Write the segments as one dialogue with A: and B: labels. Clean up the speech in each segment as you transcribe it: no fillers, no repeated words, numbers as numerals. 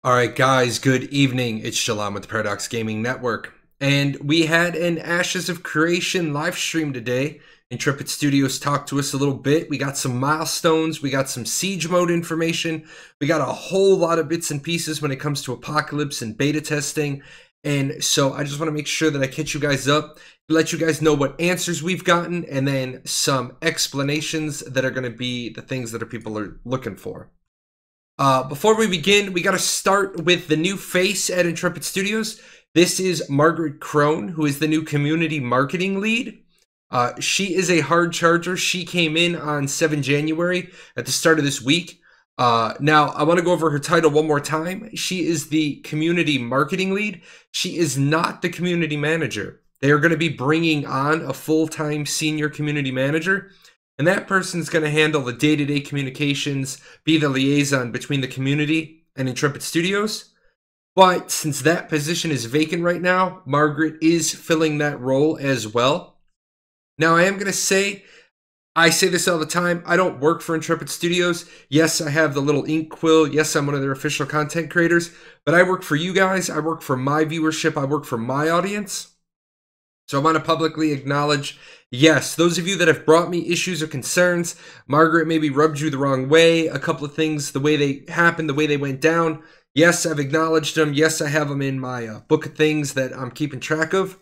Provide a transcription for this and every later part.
A: All right, guys, good evening. It's Shalom with the Paradox Gaming Network. And we had an Ashes of Creation live stream today. Intrepid Studios talked to us a little bit. We got some milestones. We got some siege mode information. We got a whole lot of bits and pieces when it comes to Apocalypse and beta testing. And so I just want to make sure that I catch you guys up, let you guys know what answers we've gotten, and then some explanations that are going to be the things that people are looking for. Before we begin, we got to start with the new face at Intrepid Studios. This is Margaret Krohn, who is the new community marketing lead. She is a hard charger. She came in on 7 January at the start of this week. Now, I want to go over her title one more time. She is the community marketing lead. She is not the community manager. They are going to be bringing on a full-time senior community manager. And that person's going to handle the day-to-day communications, be the liaison between the community and Intrepid Studios. But since that position is vacant right now, Margaret is filling that role as well. Now, I am going to say, I say this all the time, I don't work for Intrepid Studios. Yes, I have the little ink quill. Yes, I'm one of their official content creators. But I work for you guys. I work for my viewership. I work for my audience. So I want to publicly acknowledge, yes, those of you that have brought me issues or concerns, Margaret maybe rubbed you the wrong way, a couple of things, the way they happened, the way they went down. Yes, I've acknowledged them. Yes, I have them in my book of things that I'm keeping track of.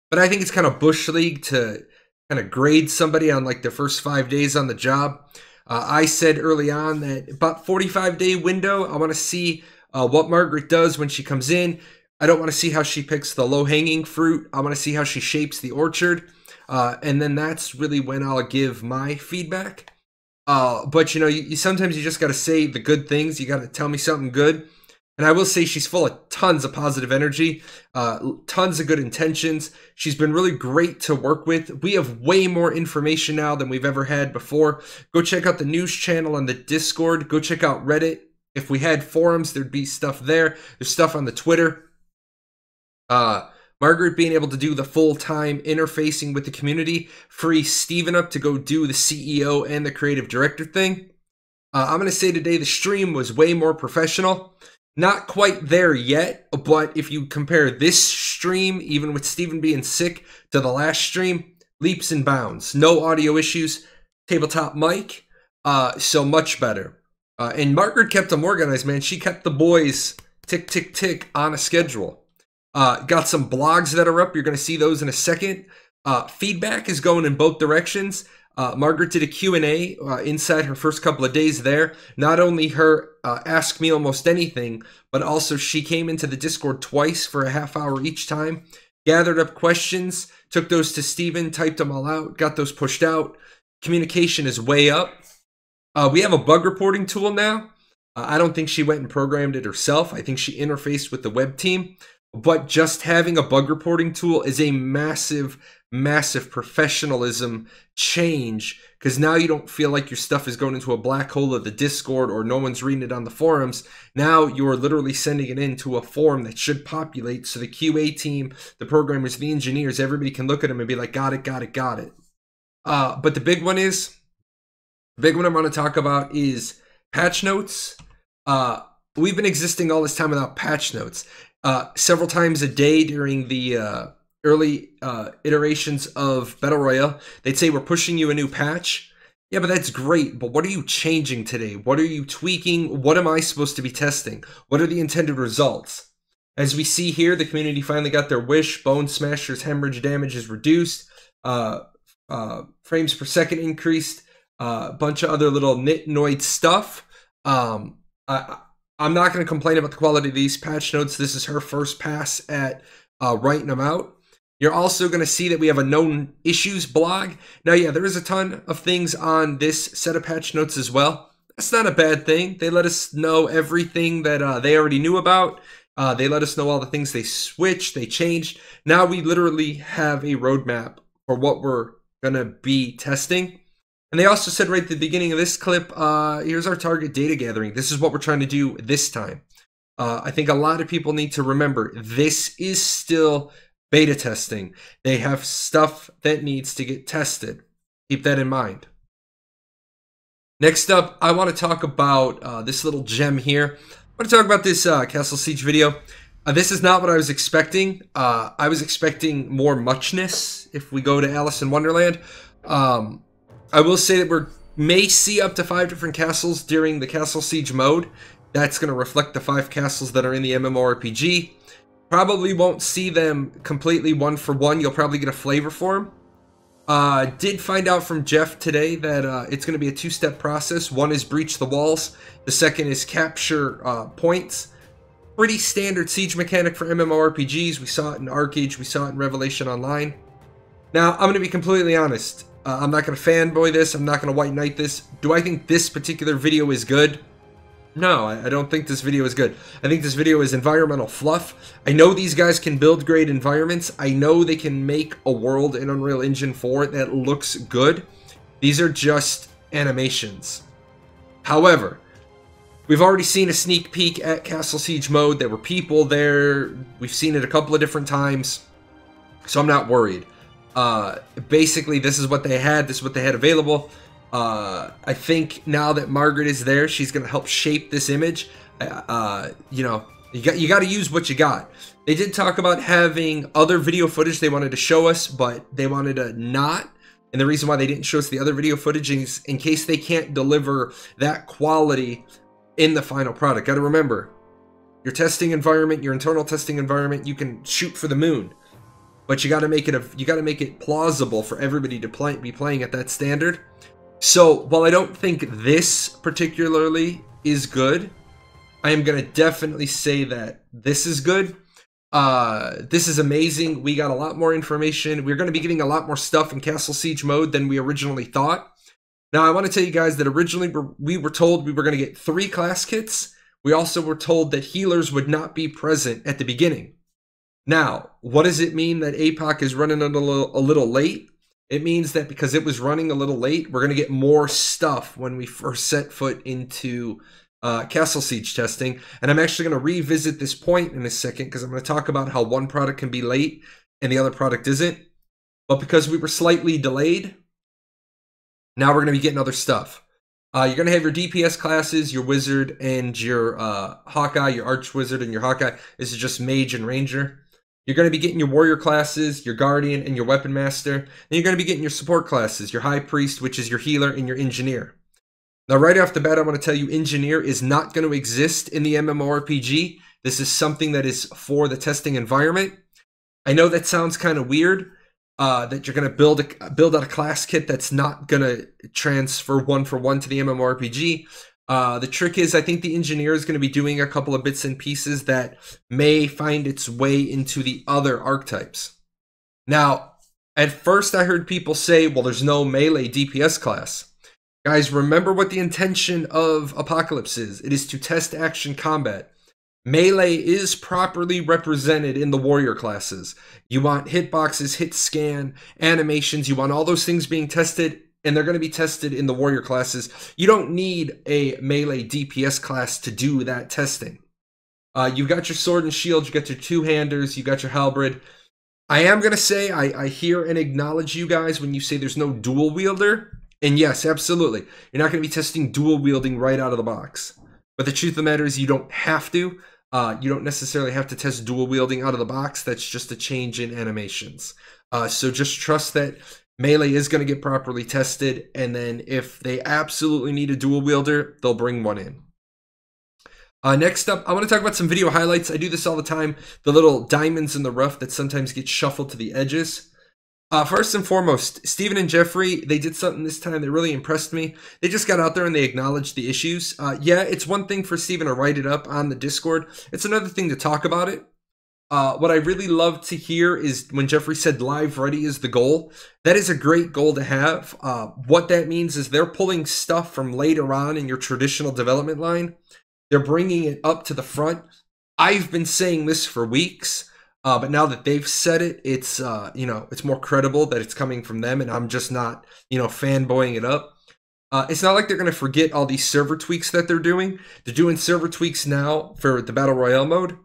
A: But I think it's kind of bush league to kind of grade somebody on like their first 5 days on the job. I said early on that about 45-day window, I want to see what Margaret does when she comes in. I don't want to see how she picks the low-hanging fruit. I want to see how she shapes the orchard. And then that's really when I'll give my feedback. But, you know, sometimes you just got to say the good things. You got to tell me something good. And I will say she's full of tons of positive energy, tons of good intentions. She's been really great to work with. We have way more information now than we've ever had before. Go check out the news channel on the Discord. Go check out Reddit. If we had forums, there'd be stuff there. There's stuff on the Twitter. Margaret being able to do the full-time interfacing with the community, free Steven up to go do the CEO and the creative director thing. I'm going to say today the stream was way more professional. Not quite there yet, but if you compare this stream, even with Steven being sick, to the last stream, leaps and bounds. No audio issues, tabletop mic, so much better. And Margaret kept them organized, man. She kept the boys tick, tick, tick on a schedule. Got some blogs that are up. You're going to see those in a second. Feedback is going in both directions. Margaret did a Q&A inside her first couple of days there. Not only her ask me almost anything, but also she came into the Discord twice for a half hour each time, gathered up questions, took those to Steven, typed them all out, got those pushed out. Communication is way up. We have a bug reporting tool now. I don't think she went and programmed it herself. I think she interfaced with the web team. But just having a bug reporting tool is a massive, massive professionalism change, because now you don't feel like your stuff is going into a black hole of the Discord or no one's reading it on the forums. Now you're literally sending it into a forum that should populate, so the QA team, the programmers, the engineers, everybody can look at them and be like, got it, got it, got it. But the big one I want to talk about is patch notes. We've been existing all this time without patch notes. Several times a day during the early iterations of Battle Royale, they'd say, we're pushing you a new patch. Yeah, but that's great. But what are you changing today? What are you tweaking? What am I supposed to be testing? What are the intended results? As we see here, the community finally got their wish. Bone Smasher's hemorrhage damage is reduced. Frames per second increased. A bunch of other little nitnoid stuff. I'm not going to complain about the quality of these patch notes. This is her first pass at writing them out. You're also going to see that we have a known issues blog. Now, yeah, there is a ton of things on this set of patch notes as well. That's not a bad thing. They let us know everything that they already knew about. They let us know all the things they switched, they changed. Now we literally have a roadmap for what we're going to be testing. And they also said right at the beginning of this clip, here's our target data gathering. This is what we're trying to do this time. I think a lot of people need to remember this is still beta testing. They have stuff that needs to get tested. Keep that in mind. Next up, I want to talk about this little gem here. I want to talk about this Castle Siege video. This is not what I was expecting. I was expecting more muchness if we go to Alice in Wonderland. I will say that we may see up to 5 different castles during the Castle Siege mode. That's going to reflect the 5 castles that are in the MMORPG. Probably won't see them completely one for one. You'll probably get a flavor for them. Did find out from Jeff today that it's going to be a 2-step process. One is breach the walls. The second is capture points. Pretty standard siege mechanic for MMORPGs. We saw it in ArcAge. We saw it in Revelation Online. Now, I'm going to be completely honest. I'm not going to fanboy this. I'm not going to white knight this. Do I think this particular video is good? No, I don't think this video is good. I think this video is environmental fluff. I know these guys can build great environments. I know they can make a world in Unreal Engine 4 that looks good. These are just animations. However, we've already seen a sneak peek at Castle Siege mode. There were people there. We've seen it a couple of different times. So I'm not worried. Basically, this is what they had. This is what they had available. I think now that Margaret is there, she's going to help shape this image. You know, you got to use what you got. They did talk about having other video footage they wanted to show us, but they wanted to not. And the reason why they didn't show us the other video footage is in case they can't deliver that quality in the final product. Got to remember, your testing environment, your internal testing environment, you can shoot for the moon, but you got to make it plausible for everybody to be playing at that standard. So while I don't think this particularly is good, I am going to definitely say that this is good. This is amazing. We got a lot more information. We're going to be getting a lot more stuff in Castle Siege mode than we originally thought. Now, I want to tell you guys that originally we were told we were going to get 3 class kits. We also were told that healers would not be present at the beginning. Now, what does it mean that APOC is running a little late? It means that because it was running a little late, we're going to get more stuff when we first set foot into Castle Siege testing. And I'm actually going to revisit this point in a second because I'm going to talk about how one product can be late and the other product isn't. But because we were slightly delayed, now we're going to be getting other stuff. You're going to have your DPS classes, your Wizard and your Hawkeye, your Archwizard and your Hawkeye. This is just Mage and Ranger. You're going to be getting your Warrior classes, your Guardian and your Weapon Master. And you're going to be getting your support classes, your High Priest, which is your Healer, and your Engineer. Now, right off the bat, I want to tell you Engineer is not going to exist in the MMORPG. This is something that is for the testing environment. I know that sounds kind of weird, that you're going to build out a class kit that's not going to transfer one for one to the MMORPG. The trick is, I think the Engineer is going to be doing a couple of bits and pieces that may find its way into the other archetypes. Now, at first I heard people say, well, there's no melee DPS class. Guys, remember what the intention of Apocalypse is. It is to test action combat. Melee is properly represented in the warrior classes. You want hitboxes, hit scan, animations. You want all those things being tested, and they're going to be tested in the warrior classes. You don't need a melee DPS class to do that testing. You've got your sword and shield. You got your two-handers. You got your halberd. I am going to say I hear and acknowledge you guys when you say there's no dual wielder. And yes, absolutely. You're not going to be testing dual wielding right out of the box. But the truth of the matter is you don't have to. You don't necessarily have to test dual wielding out of the box. That's just a change in animations. So just trust that melee is going to get properly tested. And then if they absolutely need a dual wielder, they'll bring one in. Next up, I want to talk about some video highlights. I do this all the time. The little diamonds in the rough that sometimes get shuffled to the edges. First and foremost, Steven and Jeffrey, they did something this time that really impressed me. They just got out there and they acknowledged the issues. Yeah, it's one thing for Steven to write it up on the Discord. It's another thing to talk about it. What I really love to hear is when Jeffrey said live ready is the goal. That is a great goal to have. What that means is they're pulling stuff from later on in your traditional development line. They're bringing it up to the front. I've been saying this for weeks. But now that they've said it, it's it's more credible that it's coming from them, and I'm just not, fanboying it up. It's not like they're going to forget all these server tweaks that they're doing. They're doing server tweaks now for the Battle Royale mode.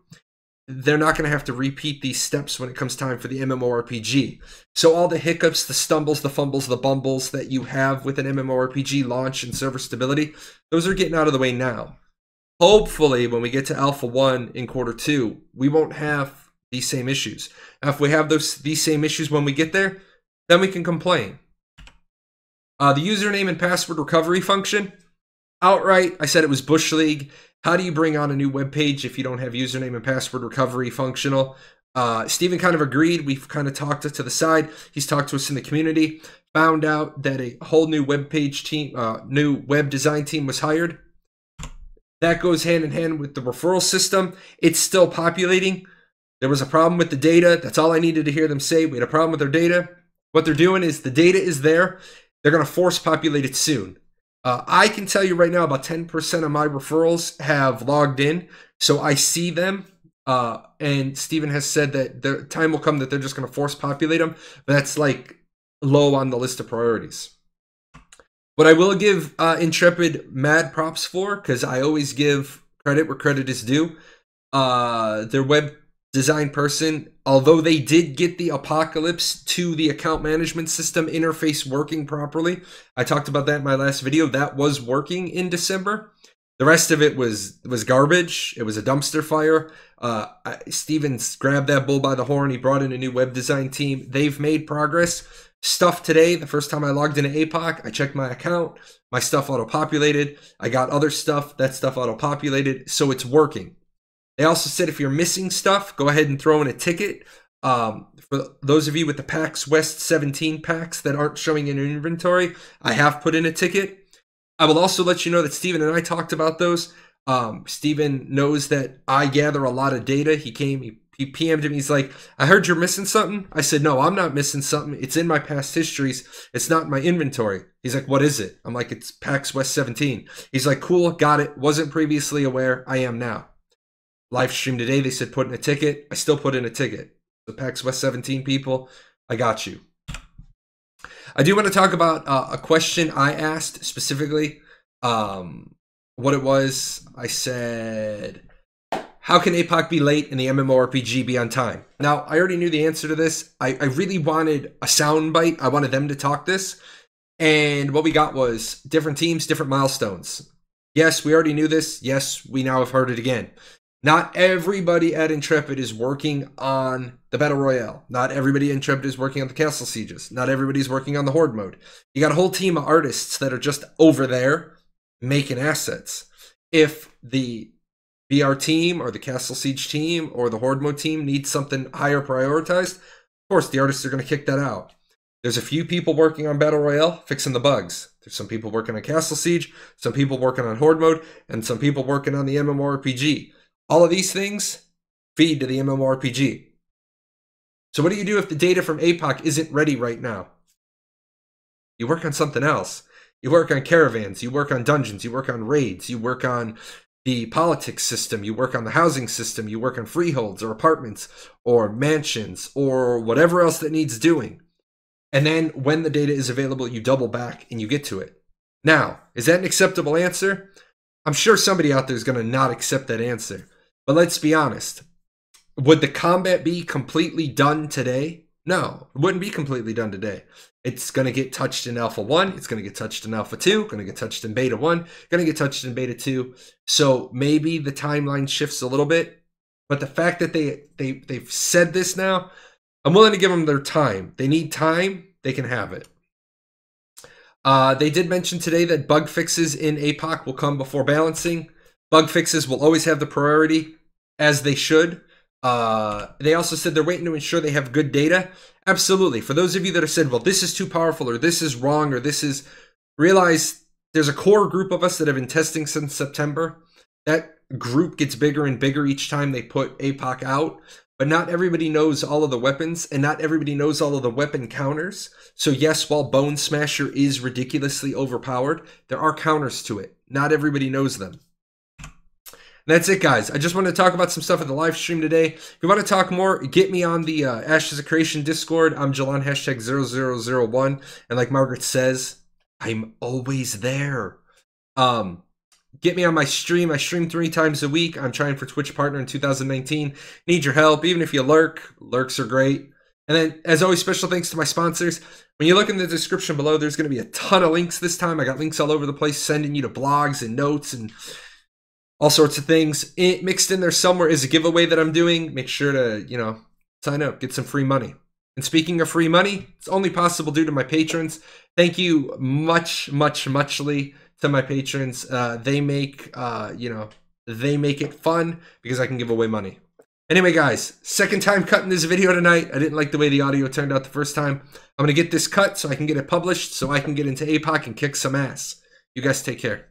A: They're not going to have to repeat these steps when it comes time for the MMORPG. So all the hiccups, the stumbles, the fumbles, the bumbles that you have with an MMORPG launch and server stability, those are getting out of the way now. hopefully when we get to Alpha 1 in quarter 2, we won't have these same issues. Now, if we have these same issues when we get there, then we can complain. The username and password recovery function, outright, I said it was Bush League. How do you bring on a new web page if you don't have username and password recovery functional? Steven kind of agreed. We've kind of talked it to the side. He's talked to us in the community, found out that a whole new web page team, new web design team was hired. That goes hand in hand with the referral system. It's still populating. There was a problem with the data. That's all I needed to hear them say. We had a problem with their data. What they're doing is the data is there. They're going to force populate it soon. I can tell you right now about 10% of my referrals have logged in. So I see them. And Steven has said that the time will come that they're just going to force populate them. But that's like low on the list of priorities. What I will give Intrepid mad props for, because I always give credit where credit is due, their web design person, although they did get the Apocalypse to the account management system interface working properly. I talked about that in my last video. That was working in December. The rest of it was garbage. It was a dumpster fire. Stevens grabbed that bull by the horn. He brought in a new web design team. They've made progress. Stuff today, the first time I logged into APOC, I checked my account. My stuff auto-populated. I got other stuff. That stuff auto-populated. So it's working. They also said if you're missing stuff, go ahead and throw in a ticket. For those of you with the PAX West 17 packs that aren't showing in your inventory, I have put in a ticket. I will also let you know that Steven and I talked about those. Steven knows that I gather a lot of data. He PM'd me. He's like, I heard you're missing something. I said, no, I'm not missing something. It's in my past histories. It's not in my inventory. He's like, what is it? I'm like, it's PAX West 17. He's like, cool, got it. Wasn't previously aware. I am now. Live stream today, they said put in a ticket. I still put in a ticket. The PAX West 17 people, I got you. I do want to talk about a question I asked specifically. What it was, I said, how can APOC be late and the MMORPG be on time? Now, I already knew the answer to this. I really wanted a sound bite. I wanted them to talk this. And what we got was different teams, different milestones. Yes, we already knew this. Yes, we now have heard it again. Not everybody at Intrepid is working on the Battle Royale. Not everybody at Intrepid is working on the Castle Sieges. Not everybody's working on the Horde mode. You got a whole team of artists that are just over there making assets. If the BR team or the Castle Siege team or the Horde mode team needs something higher prioritized, of course the artists are going to kick that out. There's a few people working on Battle Royale fixing the bugs. There's some people working on Castle Siege, some people working on Horde mode, and some people working on the MMORPG. All of these things feed to the MMORPG. So what do you do if the data from APOC isn't ready right now? You work on something else. You work on caravans, you work on dungeons, you work on raids, you work on the politics system, you work on the housing system, you work on freeholds or apartments or mansions or whatever else that needs doing. And then when the data is available, you double back and you get to it. Now, is that an acceptable answer? I'm sure somebody out there is going to not accept that answer. But let's be honest. Would the combat be completely done today? No, it wouldn't be completely done today. It's going to get touched in Alpha 1. It's going to get touched in Alpha 2. Going to get touched in Beta 1. Going to get touched in Beta 2. So maybe the timeline shifts a little bit. But the fact that they've said this now, I'm willing to give them their time. They need time. They can have it. They did mention today that bug fixes in APOC will come before balancing. Bug fixes will always have the priority, as they should. They also said they're waiting to ensure they have good data. Absolutely. For those of you that have said, well, this is too powerful, or this is wrong, or this is... Realize there's a core group of us that have been testing since September. That group gets bigger and bigger each time they put APOC out. But not everybody knows all of the weapons, and not everybody knows all of the weapon counters. So yes, while Bone Smasher is ridiculously overpowered, there are counters to it. Not everybody knows them. That's it, guys. I just want to talk about some stuff in the live stream today. If you want to talk more, get me on the Ashes of Creation Discord. I'm Jalan #0001. And like Margaret says, I'm always there. Get me on my stream. I stream 3 times a week. I'm trying for Twitch Partner in 2019. Need your help, even if you lurk. Lurks are great. And then, as always, special thanks to my sponsors. When you look in the description below, there's going to be a ton of links this time. I got links all over the place sending you to blogs and notes and all sorts of things. Mixed in there somewhere is a giveaway that I'm doing. Make sure to, sign up, get some free money. And speaking of free money, it's only possible due to my patrons. Thank you muchly to my patrons. They make, they make it fun because I can give away money. Anyway, guys, second time cutting this video tonight. I didn't like the way the audio turned out the first time. I'm going to get this cut so I can get it published, so I can get into APOC and kick some ass. You guys take care.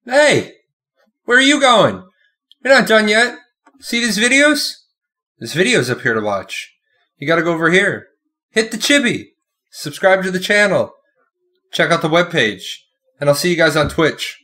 A: Hey, where are you going? You're not done yet. See these videos? This video's up here to watch. You got to go over here. Hit the chibi. Subscribe to the channel. Check out the webpage. And I'll see you guys on Twitch.